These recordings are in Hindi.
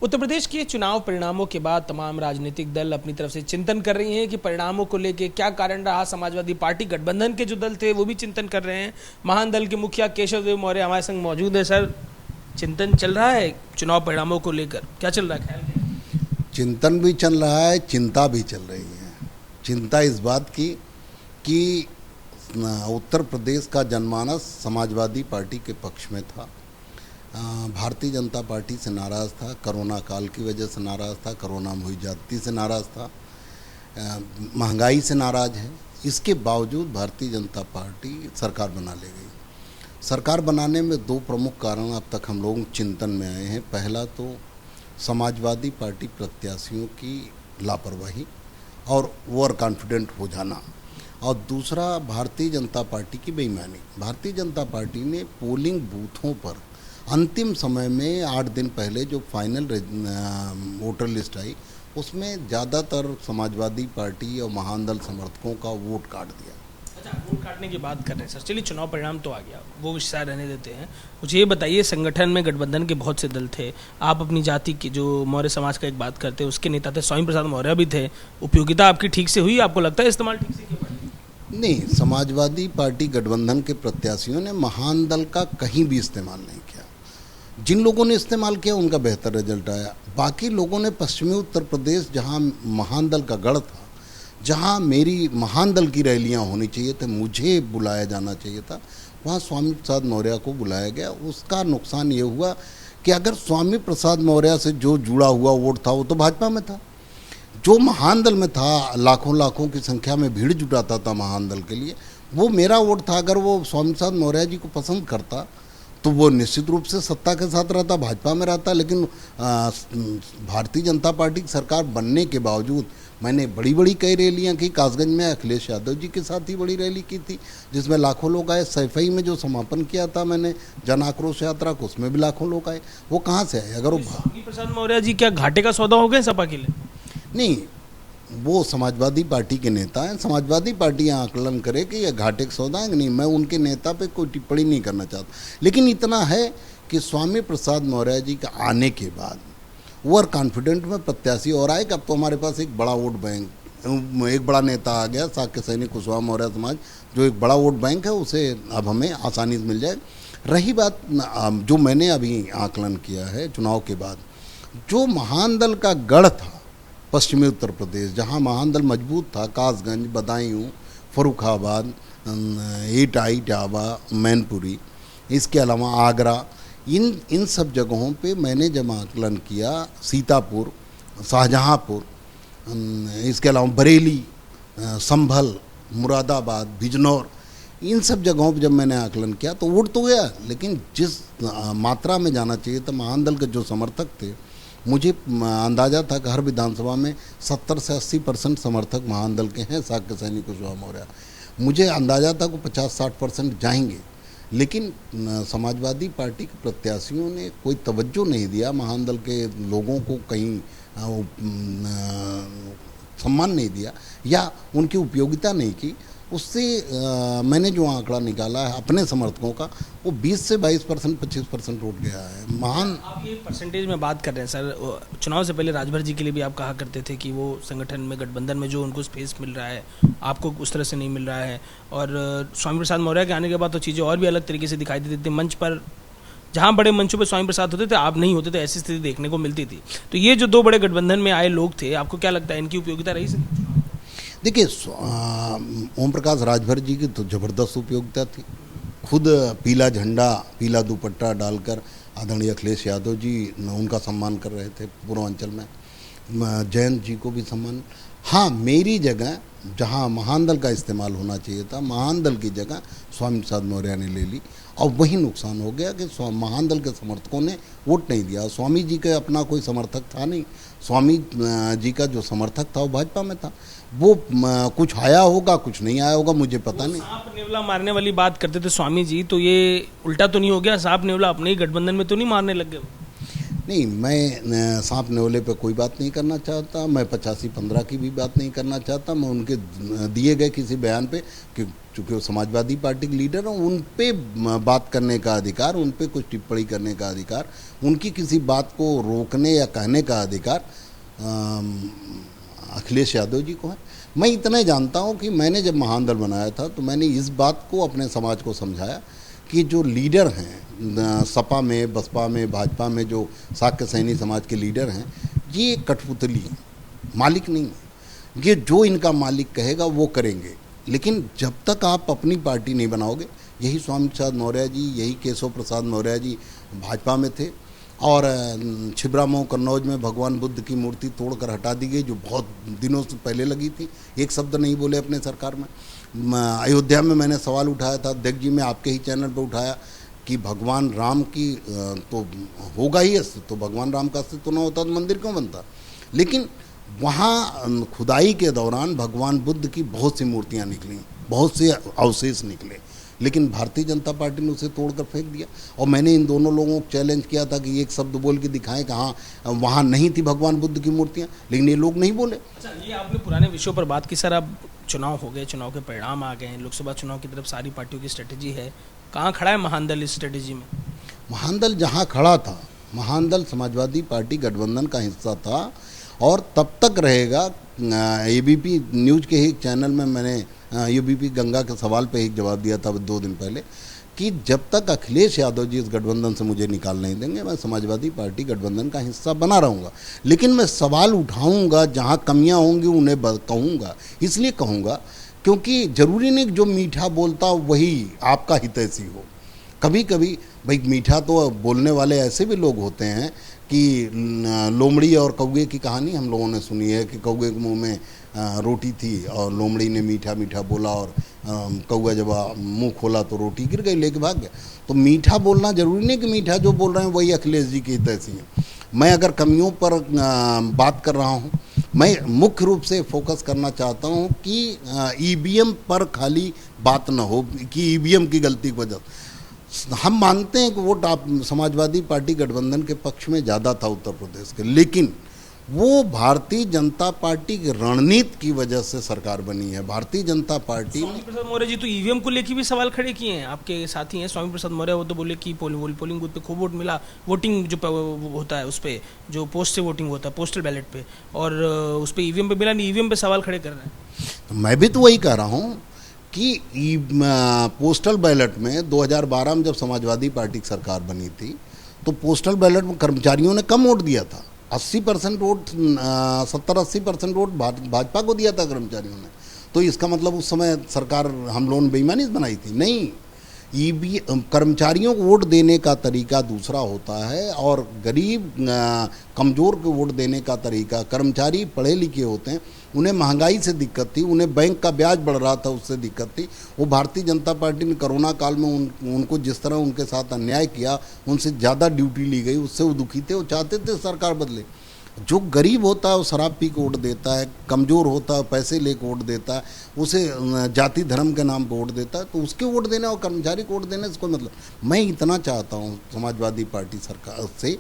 उत्तर प्रदेश के चुनाव परिणामों के बाद तमाम राजनीतिक दल अपनी तरफ से चिंतन कर रही हैं कि परिणामों को लेकर क्या कारण रहा। समाजवादी पार्टी गठबंधन के जो दल थे वो भी चिंतन कर रहे हैं। महान दल के मुखिया केशव देव मौर्य हमारे संग मौजूद है। सर, चिंतन चल रहा है चुनाव परिणामों को लेकर, क्या चल रहा है ख्याल? चिंतन भी चल रहा है, चिंता भी चल रही है। चिंता इस बात की कि उत्तर प्रदेश का जनमानस समाजवादी पार्टी के पक्ष में था। भारतीय जनता पार्टी से नाराज़ था, कोरोना काल की वजह से नाराज़ था, कोरोना में हुई ज्यादती से नाराज़ था, महंगाई से नाराज़ है। इसके बावजूद भारतीय जनता पार्टी सरकार बना ले गई। सरकार बनाने में दो प्रमुख कारण अब तक हम लोग चिंतन में आए हैं। पहला तो समाजवादी पार्टी प्रत्याशियों की लापरवाही और ओवर कॉन्फिडेंट हो जाना, और दूसरा भारतीय जनता पार्टी की बेईमानी। भारतीय जनता पार्टी ने पोलिंग बूथों पर अंतिम समय में 8 दिन पहले जो फाइनल वोटर लिस्ट आई, उसमें ज़्यादातर समाजवादी पार्टी और महान दल समर्थकों का वोट काट दिया। अच्छा, वोट काटने की बात कर रहे हैं सर। चलिए, चुनाव परिणाम तो आ गया, वो विषय रहने देते हैं। मुझे ये बताइए, संगठन में गठबंधन के बहुत से दल थे। आप अपनी जाति की जो मौर्य समाज का एक बात करते हैं, उसके नेता थे स्वामी प्रसाद मौर्य भी थे। उपयोगिता आपकी ठीक से हुई? आपको लगता है इस्तेमाल ठीक से किया? नहीं, समाजवादी पार्टी गठबंधन के प्रत्याशियों ने महान दल का कहीं भी इस्तेमाल नहीं किया। जिन लोगों ने इस्तेमाल किया उनका बेहतर रिजल्ट आया। बाकी लोगों ने पश्चिमी उत्तर प्रदेश, जहां महान दल का गढ़ था, जहां मेरी महान दल की रैलियां होनी चाहिए थे, मुझे बुलाया जाना चाहिए था, वहां स्वामी प्रसाद मौर्य को बुलाया गया। उसका नुकसान ये हुआ कि अगर स्वामी प्रसाद मौर्य से जो जुड़ा हुआ वोट था वो तो भाजपा में था। जो महान दल में था, लाखों लाखों की संख्या में भीड़ जुटाता था महान दल के लिए, वो मेरा वोट था। अगर वो स्वामी प्रसाद मौर्य जी को पसंद करता तो वो निश्चित रूप से सत्ता के साथ रहता, भाजपा में रहता। लेकिन भारतीय जनता पार्टी की सरकार बनने के बावजूद मैंने बड़ी बड़ी कई रैलियां की। कासगंज में अखिलेश यादव जी के साथ ही बड़ी रैली की थी, जिसमें लाखों लोग आए। सैफई में जो समापन किया था मैंने जन आक्रोश यात्रा को, उसमें भी लाखों लोग आए। वो कहाँ से आए? अगर वो स्वामी प्रसाद मौर्य जी क्या घाटे का सौदा हो गए सपा के लिए? नहीं, वो समाजवादी पार्टी के नेता हैं। समाजवादी पार्टी आकलन करे कि यह घाटे का सौदा है कि नहीं। मैं उनके नेता पे कोई टिप्पणी नहीं करना चाहता, लेकिन इतना है कि स्वामी प्रसाद मौर्य जी के आने के बाद ओवर कॉन्फिडेंट में प्रत्याशी और आए कि अब तो हमारे पास एक बड़ा वोट बैंक, एक बड़ा नेता आ गया, साक्य सैनिक कुशवाहा मौर्य समाज, जो एक बड़ा वोट बैंक है, उसे अब हमें आसानी से मिल जाए। रही बात जो मैंने अभी आकलन किया है चुनाव के बाद, जो महान दल का गढ़ था पश्चिमी उत्तर प्रदेश, जहां महान दल मजबूत था, कासगंज, बदायूं, फर्रुखाबाद, एटा, इटावा, मैनपुरी, इसके अलावा आगरा, इन सब जगहों पे मैंने जब आकलन किया, सीतापुर, शाहजहांपुर, इसके अलावा बरेली, संभल, मुरादाबाद, बिजनौर, इन सब जगहों पे जब मैंने आकलन किया तो वोट तो गया, लेकिन जिस मात्रा में जाना चाहिए था, महान दल के जो समर्थक थे, मुझे अंदाज़ा था कि हर विधानसभा में 70 से 80% समर्थक महान दल के हैं, साक्य सैनिक कुशवाहा मौर्य। मुझे अंदाज़ा था कि 50-60% जाएंगे, लेकिन समाजवादी पार्टी के प्रत्याशियों ने कोई तवज्जो नहीं दिया, महान दल के लोगों को कहीं सम्मान नहीं दिया या उनकी उपयोगिता नहीं की। उससे मैंने जो आंकड़ा निकाला है अपने समर्थकों का, वो 20 से 22%, 25% वोट गया है। महान, आप ये परसेंटेज में बात कर रहे हैं सर। चुनाव से पहले राजभर जी के लिए भी आप कहा करते थे कि वो संगठन में, गठबंधन में जो उनको स्पेस मिल रहा है, आपको उस तरह से नहीं मिल रहा है। और स्वामी प्रसाद मौर्य के आने के बाद तो चीज़ें और भी अलग तरीके से दिखाई देती थी। मंच पर, जहाँ बड़े मंचों पर स्वामी प्रसाद होते थे, आप नहीं होते थे, ऐसी स्थिति देखने को मिलती थी। तो ये जो दो बड़े गठबंधन में आए लोग थे, आपको क्या लगता है इनकी उपयोगिता रही? देखिए, ओम प्रकाश राजभर जी की तो ज़बरदस्त उपयोगिता थी। खुद पीला झंडा, पीला दुपट्टा डालकर आदरणीय अखिलेश यादव जी उनका सम्मान कर रहे थे पूर्वांचल में। जयंत जी को भी सम्मान। हाँ, मेरी जगह जहाँ महान दल का इस्तेमाल होना चाहिए था, महान दल की जगह स्वामी प्रसाद मौर्य ने ले ली, और वही नुकसान हो गया कि महान दल के समर्थकों ने वोट नहीं दिया। स्वामी जी का अपना कोई समर्थक था नहीं। स्वामी जी का जो समर्थक था वो भाजपा में था। वो कुछ आया होगा, कुछ नहीं आया होगा, मुझे पता नहीं। सांप नेवला मारने वाली बात करते थे स्वामी जी, तो ये उल्टा तो नहीं हो गया? सांप नेवला अपने ही गठबंधन में तो नहीं मारने लग गए? नहीं, मैं सांप न्योले पे कोई बात नहीं करना चाहता, मैं 85-15 की भी बात नहीं करना चाहता। मैं उनके दिए गए किसी बयान पे, कि चूँकि वो समाजवादी पार्टी के लीडर हैं, उन पे बात करने का अधिकार, उन पे कुछ टिप्पणी करने का अधिकार, उनकी किसी बात को रोकने या कहने का अधिकार अखिलेश यादव जी को है। मैं इतना जानता हूँ कि मैंने जब महान दल बनाया था तो मैंने इस बात को अपने समाज को समझाया कि जो लीडर हैं सपा में, बसपा में, भाजपा में, जो शाक्य सैनी समाज के लीडर हैं, ये कठपुतली हैं, मालिक नहीं है। ये जो इनका मालिक कहेगा वो करेंगे, लेकिन जब तक आप अपनी पार्टी नहीं बनाओगे, यही स्वामी प्रसाद मौर्य जी, यही केशव प्रसाद मौर्य जी भाजपा में थे, और छिबरामऊ कन्नौज में भगवान बुद्ध की मूर्ति तोड़कर हटा दी गई, जो बहुत दिनों से पहले लगी थी, एक शब्द नहीं बोले अपने सरकार में। अयोध्या में मैंने सवाल उठाया था, अध्यक्ष जी, मैं आपके ही चैनल पर उठाया कि भगवान राम की तो होगा ही अस्तित्व, तो भगवान राम का अस्तित्व ना होता तो मंदिर क्यों बनता। लेकिन वहाँ खुदाई के दौरान भगवान बुद्ध की बहुत सी मूर्तियाँ निकली, बहुत से अवशेष निकले, लेकिन भारतीय जनता पार्टी ने उसे तोड़कर फेंक दिया। और मैंने इन दोनों लोगों को चैलेंज किया था कि एक शब्द बोल के दिखाएं कि हाँ वहाँ नहीं थी भगवान बुद्ध की मूर्तियाँ, लेकिन ये लोग नहीं बोले। अच्छा, ये आपने पुराने विषयों पर बात की सर। अब चुनाव हो गए, चुनाव के परिणाम आ गए हैं, लोकसभा चुनाव की तरफ सारी पार्टियों की स्ट्रेटेजी है। कहाँ खड़ा है महान दल इस स्ट्रेटेजी में? महान दल जहाँ खड़ा था, महान दल समाजवादी पार्टी गठबंधन का हिस्सा था और तब तक रहेगा। एबीपी न्यूज़ के ही चैनल में मैंने यूबीपी गंगा के सवाल पे एक जवाब दिया था 2 दिन पहले कि जब तक अखिलेश यादव जी इस गठबंधन से मुझे निकाल नहीं देंगे, मैं समाजवादी पार्टी गठबंधन का हिस्सा बना रहूँगा। लेकिन मैं सवाल उठाऊँगा, जहाँ कमियाँ होंगी उन्हें कहूँगा। इसलिए कहूँगा क्योंकि ज़रूरी नहीं जो मीठा बोलता वही आपका हितैषी हो। कभी कभी भाई मीठा तो बोलने वाले ऐसे भी लोग होते हैं कि लोमड़ी और कौवे की कहानी हम लोगों ने सुनी है कि कौवे के मुंह में रोटी थी और लोमड़ी ने मीठा मीठा बोला और कौवा जब मुंह खोला तो रोटी गिर गई, लेके भाग गया। तो मीठा बोलना जरूरी नहीं कि मीठा जो बोल रहे हैं वही अखिलेश जी की हितैषी है। मैं अगर कमियों पर बात कर रहा हूँ, मैं मुख्य रूप से फोकस करना चाहता हूँ कि ईवीएम पर खाली बात न हो कि ईवीएम की गलती की वजह। हम मानते हैं कि वोट आप समाजवादी पार्टी गठबंधन के पक्ष में ज़्यादा था उत्तर प्रदेश के, लेकिन वो भारतीय जनता पार्टी की रणनीति की वजह से सरकार बनी है। भारतीय जनता पार्टी स्वामी प्रसाद मौर्य जी तो ईवीएम को लेकर भी सवाल खड़े किए हैं, आपके साथी हैं स्वामी प्रसाद मौर्य। वो तो बोले कि पोलिंग बूथ पे खूब वोट मिला, वोटिंग जो होता है उस पर, जो पोस्ट से वोटिंग होता है पोस्टल बैलेट पे, और उस पर ईवीएम पे मिला नहीं, ईवीएम पे सवाल खड़े कर रहे हैं। मैं भी तो वही कह रहा हूँ कि पोस्टल बैलेट में 2012 में जब समाजवादी पार्टी की सरकार बनी थी तो पोस्टल बैलेट में कर्मचारियों ने कम वोट दिया था। 80% वोट 70-80% वोट भाजपा को दिया था कर्मचारियों ने। तो इसका मतलब उस समय सरकार हम लोगों ने बेईमानी से बनाई थी? नहीं, कर्मचारियों को वोट देने का तरीका दूसरा होता है और गरीब कमज़ोर को वोट देने का तरीका। कर्मचारी पढ़े लिखे होते हैं, उन्हें महंगाई से दिक्कत थी, उन्हें बैंक का ब्याज बढ़ रहा था उससे दिक्कत थी। वो भारतीय जनता पार्टी ने कोरोना काल में उनको जिस तरह उनके साथ अन्याय किया, उनसे ज़्यादा ड्यूटी ली गई, उससे वो दुखी थे, वो चाहते थे सरकार बदले। जो गरीब होता है वो शराब पी के वोट देता है, कमज़ोर होता है पैसे ले के वोट देता है, उसे जाति धर्म के नाम पर वोट देता है। तो उसके वोट देने और कर्मचारी को वोट देने से कोई मतलब। मैं इतना चाहता हूँ समाजवादी पार्टी सरकार से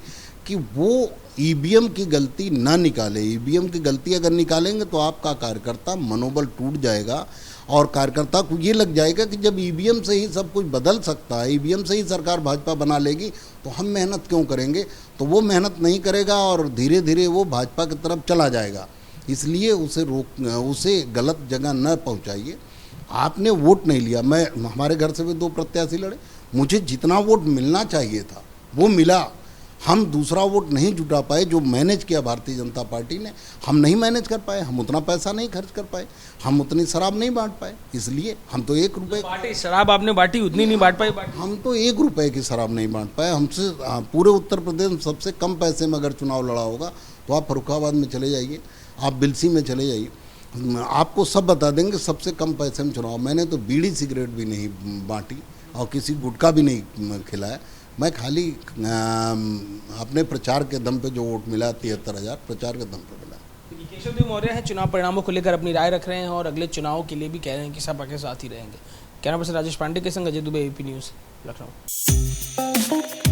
कि वो ईवीएम की गलती ना निकाले। ईवीएम की गलती अगर निकालेंगे तो आपका कार्यकर्ता मनोबल टूट जाएगा और कार्यकर्ता को ये लग जाएगा कि जब ईवीएम से ही सब कुछ बदल सकता है, ईवीएम से ही सरकार भाजपा बना लेगी, तो हम मेहनत क्यों करेंगे। तो वो मेहनत नहीं करेगा और धीरे धीरे वो भाजपा की तरफ चला जाएगा। इसलिए उसे गलत जगह न पहुंचाइए। आपने वोट नहीं लिया, मैं हमारे घर से भी 2 प्रत्याशी लड़े, मुझे जितना वोट मिलना चाहिए था वो मिला। हम दूसरा वोट नहीं जुटा पाए जो मैनेज किया भारतीय जनता पार्टी ने, हम नहीं मैनेज कर पाए, हम उतना पैसा नहीं खर्च कर पाए, हम उतनी शराब नहीं बांट पाए। इसलिए हम तो 1 रुपये बांटी, शराब आपने बांटी, उतनी नहीं बांट पाई। हम तो 1 रुपये की शराब नहीं बांट पाए। हमसे पूरे उत्तर प्रदेश में सबसे कम पैसे में अगर चुनाव लड़ा होगा तो आप फर्रुखाबाद में चले जाइए, आप बिलसी में चले जाइए, आपको सब बता देंगे सबसे कम पैसे में चुनाव। मैंने तो बीड़ी सिगरेट भी नहीं बांटी और किसी गुटखा भी नहीं खिलाया। मैं खाली अपने प्रचार के दम पे जो वोट मिला 73,000 प्रचार के दम पे मिला। केशव देव मौर्य हैं, चुनाव परिणामों को लेकर अपनी राय रख रहे हैं और अगले चुनाव के लिए भी कह रहे हैं कि सपा के साथ ही रहेंगे। कैमरा पर्सन राजेश पांडे के संग अजय दुबे, एबीपी न्यूज़, लखनऊ।